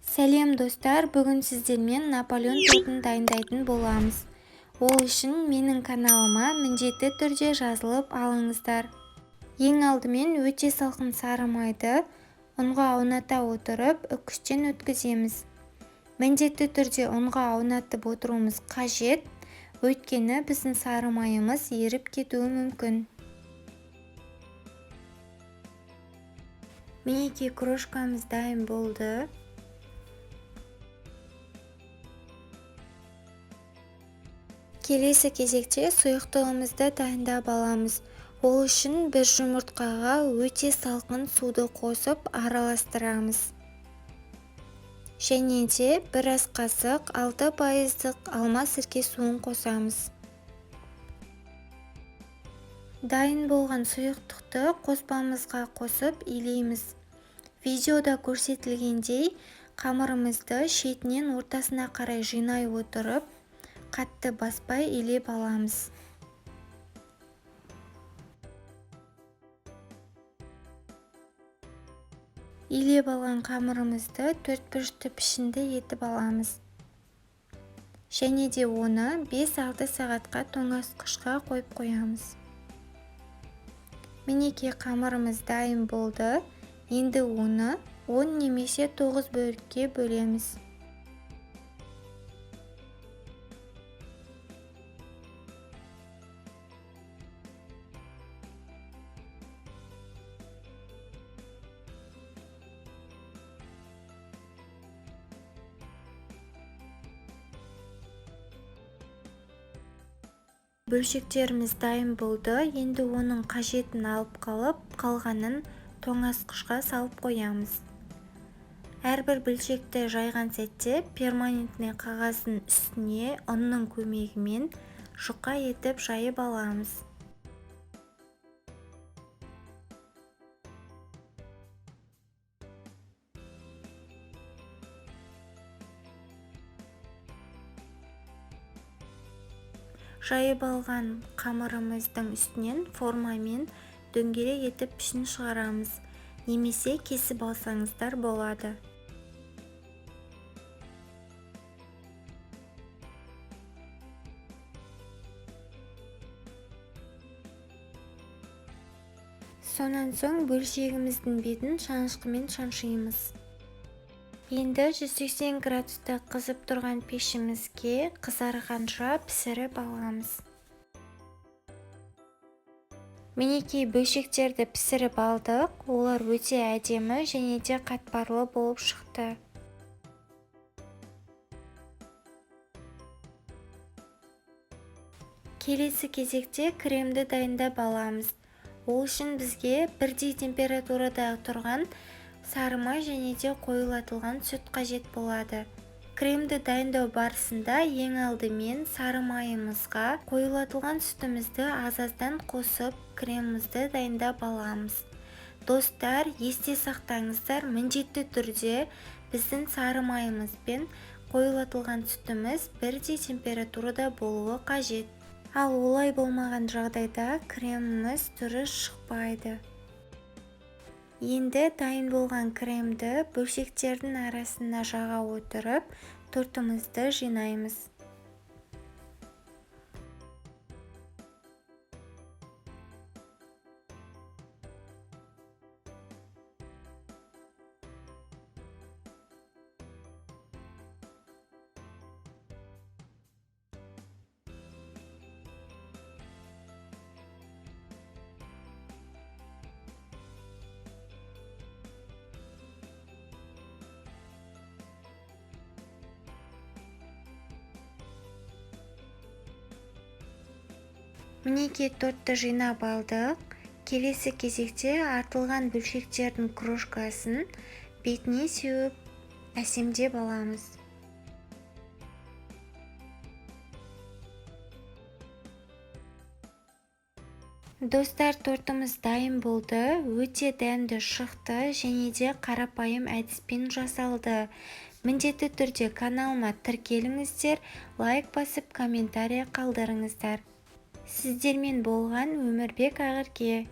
Сәлем достар, бүгін сіздермен Наполеон тортын дайындайтын боламыз. Ол үшін менің каналыма міндетті түрде жазылып алыңыздар. Ең алдымен өте салқын сары майды ұнға ауната отырып үккіштен өткіземіз. Міндетті түрде ұнға аунатып отыруымыз қажет, өйткені біздің сары майымыз еріп кетуі мүмкін. Мінекей крошкамыз дайын болды. Келесі кезекте сұйықтығымызды дайындап аламыз. Ол үшін біз жұмыртқаға өте салқын суды қосып араластырамыз. Және де бір ас қасық 6% алма сірке суын қосамыз. Дайын болған сұйықтықты қоспамызға қосып илейміз. Видеода көрсетілгендей қамырымызды шетінен ортасына қарай жинай отырып, қатты баспай илеп аламыз. Илеп алған қамырымызды 4-5 пішінді етіп аламыз. Және де оны 5-6 сағатқа тоңазытқышқа қойып қоямыз. Мінекей қамырымыз дайын болды. Енді оны 10 немесе 9 бөлікке бөлеміз. Бөлшектеріміз дайын болды. Енді оның қажетін алып қалып, қалғанын тоңазытқышқа салып қоямыз. Әрбір бөлшекті жайған сәтте перманентный қағаздың үстіне ұнның көмегімен жұқа етіп жайып аламыз. Жайып алған қамырымыздың үстінен формамен дөңгелек етіп пішін шығарамыз, немесе кесіп алсаңыздар болады. Сонан соң бөлшегіміздің бетін шанышқымен шаншимыз. Енді 180 градуста қызып тұрған пешімізге қызарғанша пісіріп аламыз. Мінекей бөлшектерді пісіріп алдық. Олар өте әдемі және де қатпарлы болып шықты. Келесі кезекте кремді дайындап аламыз. Ол үшін бізге бірдей температурада тұрған сары май және де қойылатылған сүт қажет болады. Кремді дайындау барысында ең алдымен сары майымызға қойылатылған сүтімізді аз-аздан қосып, кремімізді дайындап аламыз. Достар, есте сақтаңыздар, міндетті түрде біздің сары майымыз бен қойылатылған сүтіміз бірдей температурада болуы қажет. Ал олай болмаған жағдайда креміміз дұрыс шықпайды. Енді дайын болған кремді бөлшектердің арасына жаға отырып, тортымызды жинаймыз. Мінекей тортты жинап алдық. Келесі кезекте артылған бөлшектердің крошкасын бетіне сеуіп әсемдеп аламыз. Достар, тортымыз дайын болды. Өте дәмді шықты және де қарапайым әдіспен жасалды. Міндетті түрде каналыма тіркеліңіздер, лайк басып, комментарий қалдырыңыздар. Сіздермен болған Өмірбек Ақерке.